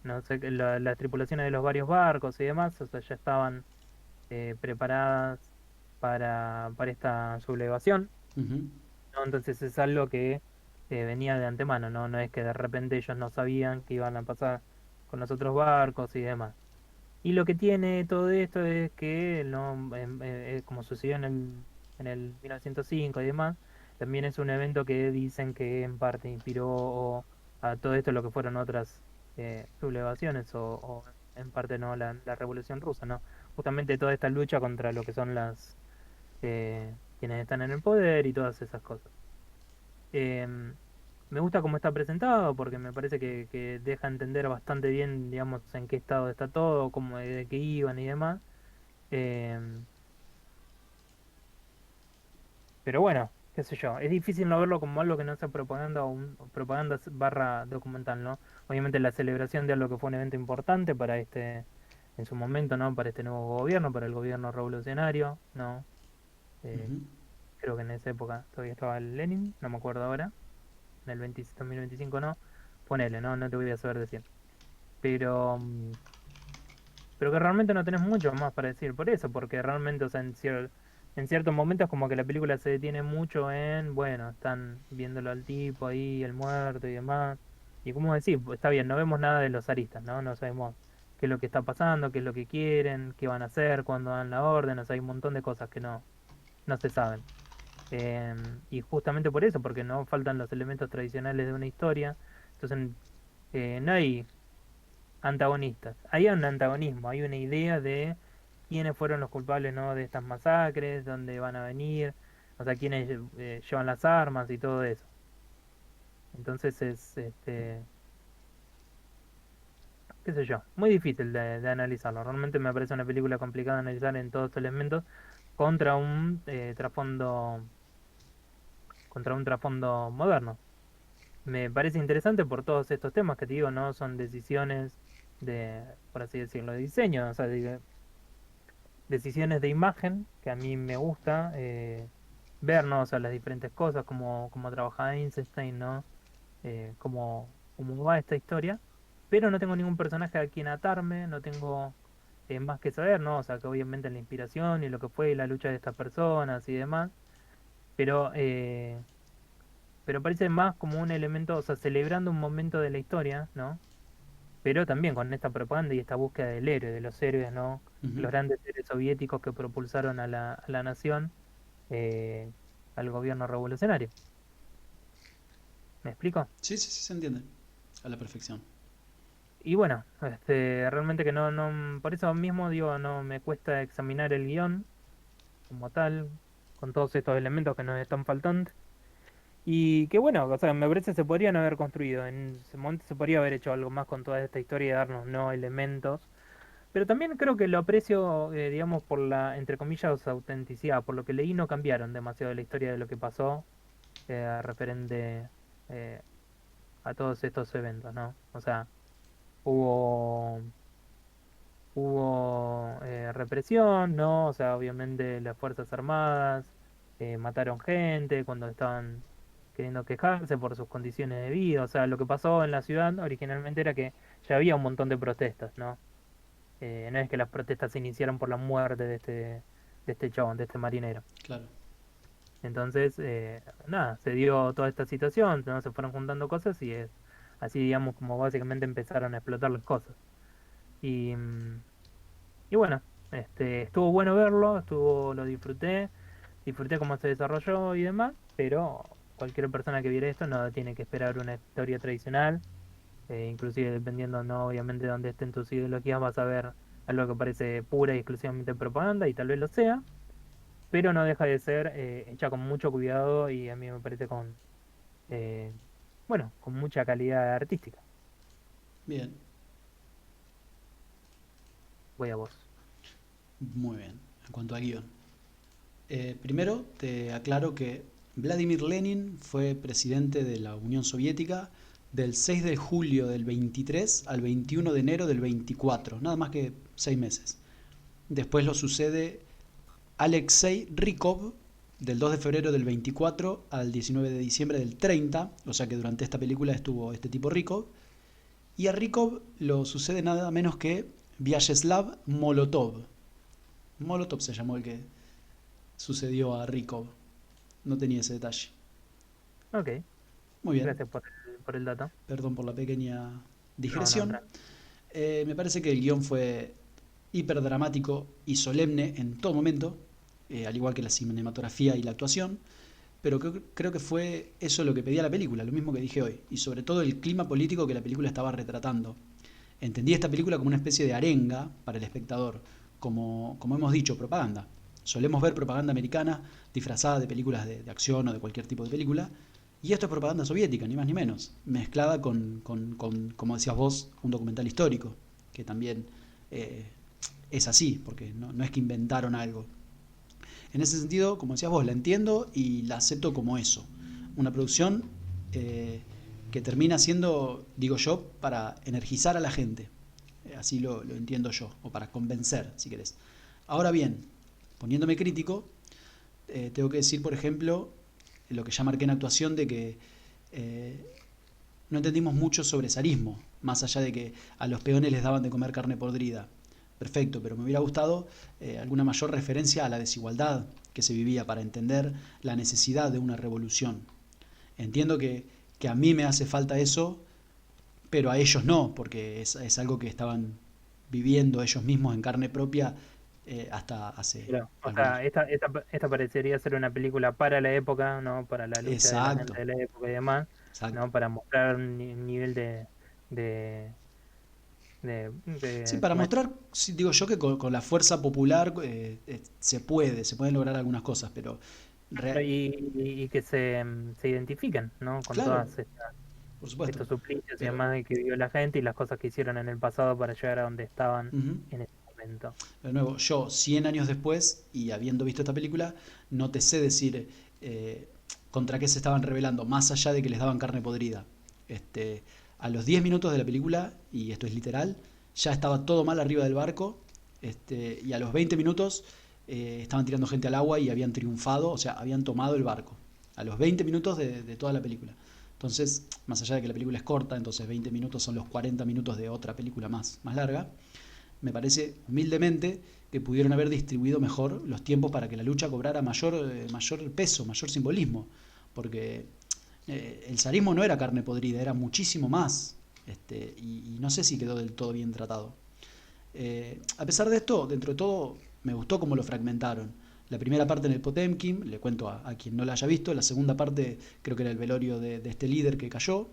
Speaker 2: no sé, las tripulaciones de los varios barcos y demás, o sea, ya estaban preparadas para esta sublevación,
Speaker 1: Ujú.
Speaker 2: ¿no? Entonces es algo que venía de antemano, ¿no? No es que de repente ellos no sabían que iban a pasar con los otros barcos y demás. Y lo que tiene todo esto es que, ¿no? Como sucedió en el 1905 y demás, también es un evento que dicen que en parte inspiró a todo esto lo que fueron otras sublevaciones o en parte no la Revolución Rusa, ¿no? Justamente toda esta lucha contra lo que son quienes están en el poder y todas esas cosas. Em, Me gusta cómo está presentado porque me parece que deja entender bastante bien, digamos, en qué estado está todo, cómo de qué iban y demás. Em, pero bueno, qué sé yo, es difícil no verlo como algo que no sea propaganda o propaganda barra documental, ¿no? Obviamente la celebración de algo que fue un evento importante para en su momento, ¿no? Para este nuevo gobierno, para el gobierno revolucionario, ¿no? Eh,
Speaker 1: Ujú.
Speaker 2: Creo que en esa época todavía estaba Lenin, no me acuerdo ahora, en el 2025 no, ponele, ¿no? No te voy a saber decir. Pero, pero que realmente no tenés mucho más para decir por eso, porque realmente, o sea, en ciertos momentos como que la película se detiene mucho en, bueno, están viéndolo al tipo ahí, el muerto y demás. Y como decir, pues, está bien, no vemos nada de los aristas, ¿no? No sabemos qué es lo que está pasando, qué es lo que quieren, qué van a hacer, cuándo dan la orden, o sea, hay un montón de cosas que no se saben. Y justamente por eso, porque no faltan los elementos tradicionales de una historia, entonces no hay antagonistas. Hay un antagonismo, hay una idea de quiénes fueron los culpables, ¿no? De estas masacres, dónde van a venir, o sea, quiénes llevan las armas y todo eso. Entonces qué sé yo, muy difícil de analizarlo. Realmente me parece una película complicada de analizar en todos estos elementos contra un contra un trasfondo moderno. Me parece interesante por todos estos temas que te digo, ¿no? Son decisiones por así decirlo, de diseño, o sea, decisiones de imagen que a mí me gusta ver, ¿no? O sea, las diferentes cosas, cómo trabajaba Einstein, ¿no? Cómo va esta historia, pero no tengo ningún personaje a quien atarme, no tengo más que saber, ¿no? O sea, que obviamente la inspiración y lo que fue la lucha de estas personas y demás, pero, eh, pero parece más como un elemento, o sea, celebrando un momento de la historia, ¿no? Pero también con esta propaganda y esta búsqueda del héroe, de los héroes, ¿no?
Speaker 1: Ujú.
Speaker 2: Los grandes héroes soviéticos que propulsaron a a la nación, eh, al gobierno revolucionario. ¿Me explico?
Speaker 1: Sí, sí, sí, se entiende. A la perfección.
Speaker 2: Y bueno, realmente que por eso mismo digo, no me cuesta examinar el guión como tal, con todos estos elementos que nos están faltando. Y que bueno, o sea, me parece que se podrían haber construido, en ese momento se podría haber hecho algo más con toda esta historia y darnos no elementos. Pero también creo que lo aprecio, digamos, por entre comillas, autenticidad. Por lo que leí, no cambiaron demasiado la historia de lo que pasó referente eh, a todos estos eventos, ¿no? O sea, hubo, hubo represión, ¿no? O sea, obviamente las Fuerzas Armadas mataron gente cuando estaban queriendo quejarse por sus condiciones de vida. O sea, lo que pasó en la ciudad originalmente era que ya había un montón de protestas, ¿no? No es que las protestas se iniciaron por la muerte de este chabón, de este marinero.
Speaker 1: Claro.
Speaker 2: Entonces, nada, se dio toda esta situación, ¿no? Se fueron juntando cosas y es así, digamos, como básicamente empezaron a explotar las cosas. Y, y bueno, estuvo bueno verlo, lo disfruté cómo se desarrolló y demás, pero cualquier persona que viera esto no tiene que esperar una historia tradicional, inclusive dependiendo, no, obviamente, de dónde estén tus ideologías, vas a ver algo que parece pura y exclusivamente propaganda, y tal vez lo sea, pero no deja de ser hecha con mucho cuidado y a mí me parece eh, bueno, con mucha calidad artística.
Speaker 1: Bien.
Speaker 2: Voy a vos.
Speaker 1: Muy bien. En cuanto al guión. Primero te aclaro que Vladimir Lenin fue presidente de la Unión Soviética del 6 de julio del 23 al 21 de enero del 24, nada más que 6 meses. Después lo sucede Alexei Rykov del 2 de febrero del 24 al 19 de diciembre del 30, o sea que durante esta película estuvo este tipo Rykov. Y a Rykov lo sucede nada menos que Vyacheslav Molotov. Molotov se llamó el que sucedió a Rykov. No tenía ese detalle.
Speaker 2: Ok,
Speaker 1: Muy bien,
Speaker 2: gracias por el dato.
Speaker 1: perdón por la pequeña
Speaker 2: No, no,
Speaker 1: digresión. Me parece que el guión fue hiperdramático y solemne en todo momento, al igual que la cinematografía y la actuación. pero creo que fue eso lo que pedía la película, lo mismo que dije hoy, y sobre todo el clima político que la película estaba retratando. Entendí esta película como una especie de arenga para el espectador, como hemos dicho, propaganda. Solemos ver propaganda americana disfrazada de películas de acción o de cualquier tipo de película, y esto es propaganda soviética, ni más ni menos, mezclada con, como decías vos, un documental histórico, que también eh, es así, porque no es que inventaron algo. En ese sentido, como decías vos, la entiendo y la acepto como eso. Una producción eh, que termina siendo, digo yo, para energizar a la gente. Así lo entiendo yo, o para convencer, si querés. Ahora bien, poniéndome crítico, tengo que decir, por ejemplo, lo que ya marqué en actuación de que eh, no entendimos mucho sobre zarismo, más allá de que a los peones les daban de comer carne podrida. Perfecto, pero me hubiera gustado alguna mayor referencia a la desigualdad que se vivía para entender la necesidad de una revolución. Entiendo que a mí me hace falta eso, pero a ellos no, porque es algo que estaban viviendo ellos mismos en carne propia hasta hace
Speaker 2: Pero, o
Speaker 1: algunos.
Speaker 2: sea, esta parecería ser una película para la época, ¿no? Para la lucha de la gente
Speaker 1: Exacto,
Speaker 2: de la época y demás,
Speaker 1: exacto.
Speaker 2: ¿no? Para mostrar un nivel de,
Speaker 1: Sí,
Speaker 2: de,
Speaker 1: para
Speaker 2: ¿cómo es?
Speaker 1: mostrar, sí, digo yo que con la fuerza popular se pueden lograr algunas cosas, pero
Speaker 2: Claro,
Speaker 1: re-
Speaker 2: y que se identifiquen, ¿no? Con
Speaker 1: claro,
Speaker 2: todas
Speaker 1: por supuesto,
Speaker 2: estos suplicios y
Speaker 1: pero
Speaker 2: demás de que vivió la gente y las cosas que hicieron en el pasado para llegar a donde estaban
Speaker 1: ujú.
Speaker 2: en ese momento.
Speaker 1: De nuevo, yo 100 años después y habiendo visto esta película, no te sé decir contra qué se estaban rebelando, más allá de que les daban carne podrida. Este, a los 10 minutos de la película, y esto es literal, ya estaba todo mal arriba del barco, y a los 20 minutos estaban tirando gente al agua y habían triunfado, o sea, habían tomado el barco. A los 20 minutos de toda la película. Entonces, más allá de que la película es corta, entonces 20 minutos son los 40 minutos de otra película más larga, me parece humildemente que pudieron haber distribuido mejor los tiempos para que la lucha cobrara mayor peso, mayor simbolismo, porque el zarismo no era carne podrida, era muchísimo más, y no sé si quedó del todo bien tratado. A pesar de esto, dentro de todo, me gustó cómo lo fragmentaron. La primera parte en el Potemkin, le cuento a quien no la haya visto, la segunda parte creo que era el velorio de este líder que cayó,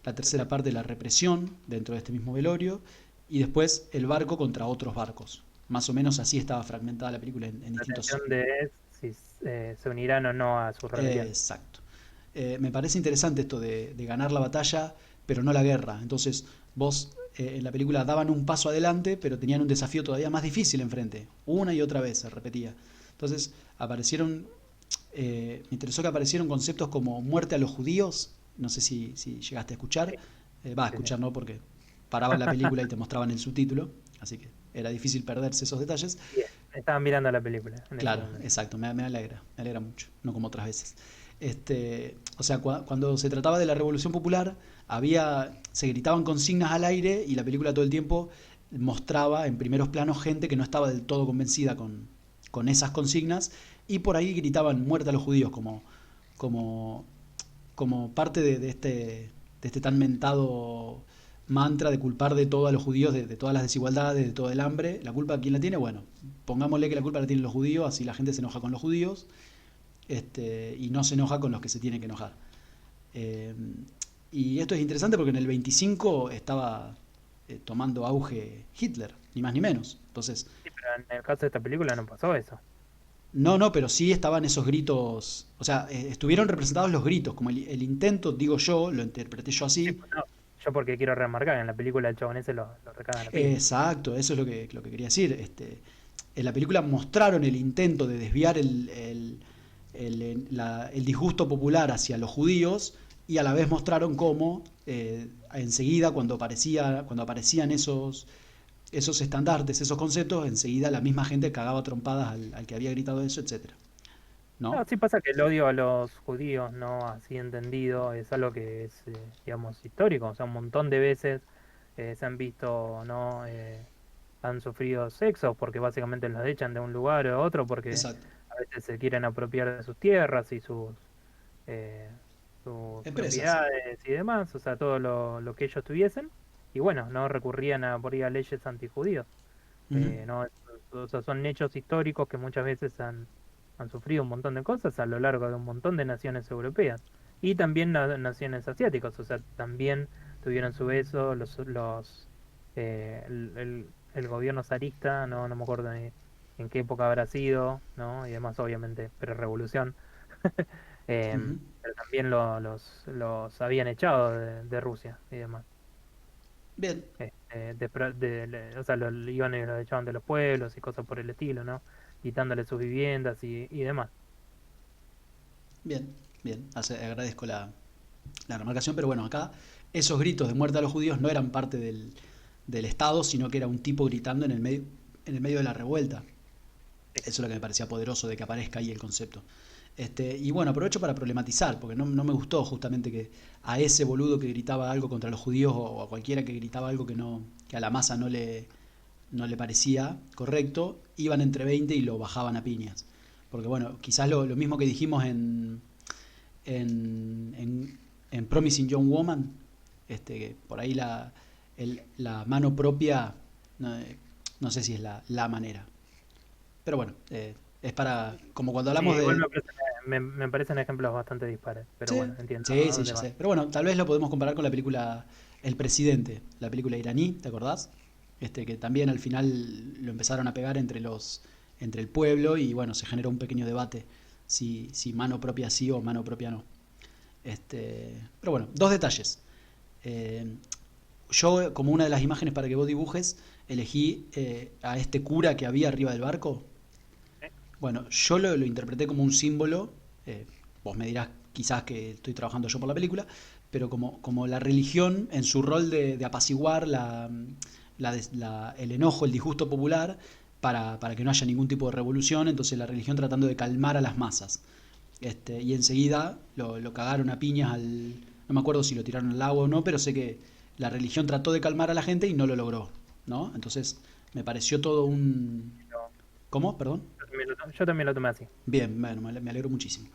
Speaker 1: la tercera parte la represión dentro de este mismo velorio, y después el barco contra otros barcos. Más o menos así estaba fragmentada la película en
Speaker 2: La
Speaker 1: distintos...
Speaker 2: tensión de si se unirán o no a su rebelión.
Speaker 1: exacto. Me parece interesante esto de ganar la batalla, pero no la guerra. Entonces, vos en la película daban un paso adelante, pero tenían un desafío todavía más difícil enfrente. Una y otra vez se repetía. Entonces, me interesó que aparecieron conceptos como muerte a los judíos. No sé si llegaste a escuchar.
Speaker 2: Sí,
Speaker 1: Va a
Speaker 2: sí, sí.
Speaker 1: escuchar, ¿no? Porque paraban la película y te mostraban el subtítulo. Así que era difícil perderse esos detalles.
Speaker 2: Bien, estaban mirando la película en ese
Speaker 1: Claro,
Speaker 2: momento.
Speaker 1: exacto, me alegra mucho, no como otras veces. O sea, cuando se trataba de la Revolución Popular, se gritaban consignas al aire y la película todo el tiempo mostraba en primeros planos gente que no estaba del todo convencida con esas consignas y por ahí gritaban muerte a los judíos como, como parte de este tan mentado mantra de culpar de todo a los judíos, de todas las desigualdades, de todo el hambre. ¿La culpa quién la tiene? Bueno, pongámosle que la culpa la tienen los judíos, así la gente se enoja con los judíos y no se enoja con los que se tienen que enojar. Eh, y esto es interesante porque en el 25 estaba tomando auge Hitler, ni más ni menos. Entonces,
Speaker 2: Sí, pero en el caso de esta película no pasó eso.
Speaker 1: no, pero sí estaban esos gritos, o sea, estuvieron representados los gritos, como el intento, digo yo, lo interpreté yo
Speaker 2: Sí,
Speaker 1: así.
Speaker 2: pues no. Yo porque quiero remarcar, en la película el chabón ese lo recagan a piña.
Speaker 1: Exacto, eso es lo que quería decir. En la película mostraron el intento de desviar el disgusto popular hacia los judíos y a la vez mostraron cómo enseguida cuando aparecían esos estandartes, esos conceptos, enseguida la misma gente cagaba trompadas al que había gritado eso, etcétera.
Speaker 2: No,
Speaker 1: ¿No?
Speaker 2: sí pasa que el odio a los judíos, no así entendido, es algo que es, digamos, histórico. O sea, un montón de veces se han visto, ¿no? Han sufrido sexos porque básicamente los echan de un lugar a otro porque
Speaker 1: Exacto.
Speaker 2: a veces se quieren apropiar de sus tierras y eh, sus
Speaker 1: Empresas.
Speaker 2: propiedades y demás, o sea, todo lo que ellos tuviesen. Y bueno, no recurrían a por ahí a leyes antijudíos.
Speaker 1: Ujú.
Speaker 2: No, o sea, son hechos históricos que muchas veces han han sufrido un montón de cosas a lo largo de un montón de naciones europeas y también naciones asiáticas, o sea, también tuvieron su beso el gobierno zarista, no me acuerdo en qué época habrá sido, ¿no? Y demás, obviamente, pre-revolución,
Speaker 1: Ujú.
Speaker 2: pero también los habían echado de Rusia y demás.
Speaker 1: Bien,
Speaker 2: O sea, iban y los echaban de los pueblos y cosas por el estilo, ¿no? Quitándoles sus viviendas y demás.
Speaker 1: bien, bien. Agradezco la remarcación, pero bueno, acá esos gritos de muerte a los judíos no eran parte del Estado, sino que era un tipo gritando en el medio de la revuelta.
Speaker 2: Sí.
Speaker 1: Eso es lo que me parecía poderoso de que aparezca ahí el concepto. Y bueno, aprovecho para problematizar, porque no me gustó justamente que a ese boludo que gritaba algo contra los judíos o a cualquiera que gritaba algo que a la masa no le parecía correcto, iban entre 20 y lo bajaban a piñas. Porque bueno, quizás lo mismo que dijimos en Promising Young Woman, que por ahí la mano propia, no, no sé si es la manera. Pero bueno, es para, como cuando
Speaker 2: Sí,
Speaker 1: hablamos
Speaker 2: igual
Speaker 1: de.
Speaker 2: me parecen ejemplos bastante dispares, pero
Speaker 1: Sí,
Speaker 2: bueno, entiendo
Speaker 1: sí,
Speaker 2: a
Speaker 1: sí,
Speaker 2: dónde
Speaker 1: ya
Speaker 2: va.
Speaker 1: sé. Pero bueno, tal vez lo podemos comparar con la película El Presidente, la película iraní, ¿te acordás? Que también al final lo empezaron a pegar entre el pueblo y bueno, se generó un pequeño debate si mano propia sí o mano propia no. Pero bueno, dos detalles. Eh, yo, como una de las imágenes para que vos dibujes, elegí a este cura que había arriba del barco.
Speaker 2: ¿Sí?
Speaker 1: Bueno, yo lo interpreté como un símbolo. Vos me dirás quizás que estoy trabajando yo por la película, pero como la religión en su rol de apaciguar el enojo, el disgusto popular, para que no haya ningún tipo de revolución, entonces la religión tratando de calmar a las masas. Y enseguida lo cagaron a piñas No me acuerdo si lo tiraron al agua o no, pero sé que la religión trató de calmar a la gente y no lo logró, ¿no? Entonces me pareció todo un.
Speaker 2: Yo,
Speaker 1: ¿Cómo? Perdón.
Speaker 2: yo también lo tomé así.
Speaker 1: Bien, bueno, me alegro muchísimo.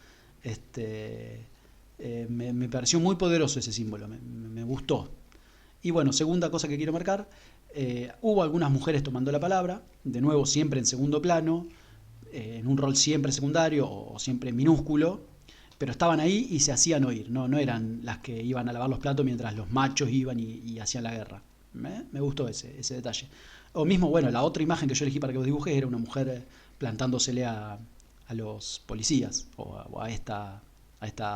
Speaker 1: Me pareció muy poderoso ese símbolo, me gustó. Y bueno, segunda cosa que quiero marcar, hubo algunas mujeres tomando la palabra, de nuevo siempre en segundo plano, en un rol siempre secundario o siempre minúsculo, pero estaban ahí y se hacían oír, no eran las que iban a lavar los platos mientras los machos iban y hacían la guerra. Me gustó ese detalle. O mismo, bueno, la otra imagen que yo elegí para que vos dibujes era una mujer plantándosele a los policías o a esta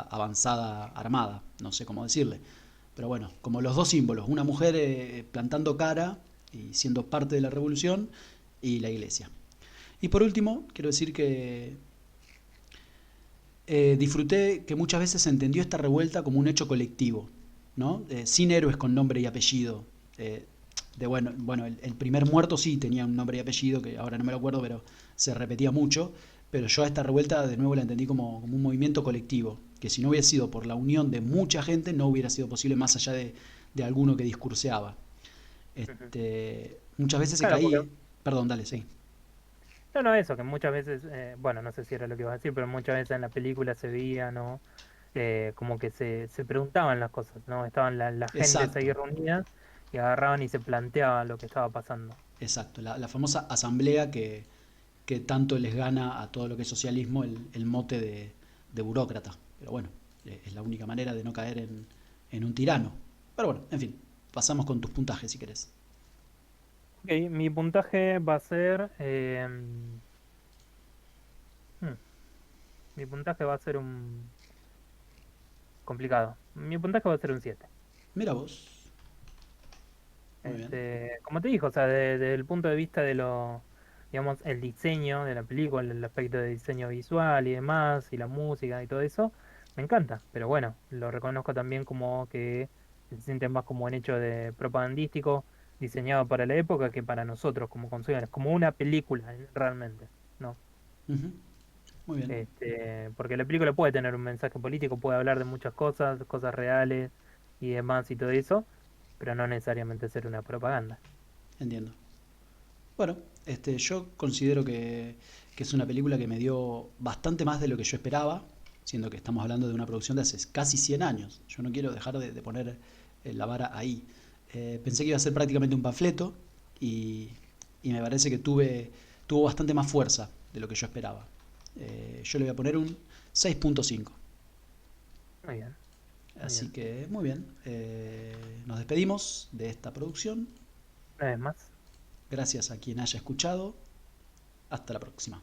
Speaker 1: avanzada armada, no sé cómo decirle. Pero bueno, como los dos símbolos, una mujer plantando cara y siendo parte de la revolución y la iglesia. Y por último, quiero decir que disfruté que muchas veces se entendió esta revuelta como un hecho colectivo, ¿no? Sin héroes con nombre y apellido. Eh, bueno, el primer muerto sí tenía un nombre y apellido, que ahora no me lo acuerdo, pero se repetía mucho. Pero yo a esta revuelta de nuevo la entendí como un movimiento colectivo, que si no hubiera sido por la unión de mucha gente no hubiera sido posible más allá de alguno que discurseaba.
Speaker 2: Ujú.
Speaker 1: Muchas veces se
Speaker 2: Claro, porque,
Speaker 1: caí. Perdón, dale, sí.
Speaker 2: no, eso, que muchas veces, bueno, no sé si era lo que ibas a decir, pero muchas veces en la película se veía, ¿no? Como que se preguntaban las cosas, ¿no? Estaban las gentes
Speaker 1: Exacto,
Speaker 2: ahí reunidas y agarraban y se planteaban lo que estaba pasando.
Speaker 1: exacto. La famosa asamblea que tanto les gana a todo lo que es socialismo el mote de burócrata. Pero bueno, es la única manera de no caer en un tirano. Pero bueno, en fin, pasamos con tus puntajes si querés.
Speaker 2: Ok, mi puntaje va a ser, hmm, mi puntaje va a ser un complicado. Mi puntaje va a ser un 7.
Speaker 1: Mira vos. Muy bien.
Speaker 2: Como te dijo, o sea, desde el punto de vista de digamos, el diseño de la película, el aspecto de diseño visual y demás, y la música y todo eso, me encanta. Pero bueno, lo reconozco también como que se siente más como un hecho de propagandístico, diseñado para la época que para nosotros como consumidores, como una película realmente, ¿no?
Speaker 1: Ujú. Muy bien.
Speaker 2: Porque la película puede tener un mensaje político, puede hablar de muchas cosas, cosas reales y demás y todo eso, pero no necesariamente ser una propaganda.
Speaker 1: Entiendo. Bueno, yo considero que es una película que me dio bastante más de lo que yo esperaba, siendo que estamos hablando de una producción de hace casi 100 años. Yo no quiero dejar de poner la vara ahí. Pensé que iba a ser prácticamente un panfleto y me parece que tuvo bastante más fuerza de lo que yo esperaba. Yo le voy a poner un 6.5.
Speaker 2: Muy bien, muy
Speaker 1: Así
Speaker 2: bien.
Speaker 1: que muy bien. Nos despedimos de esta producción.
Speaker 2: Una vez más.
Speaker 1: Gracias a quien haya escuchado. Hasta la próxima.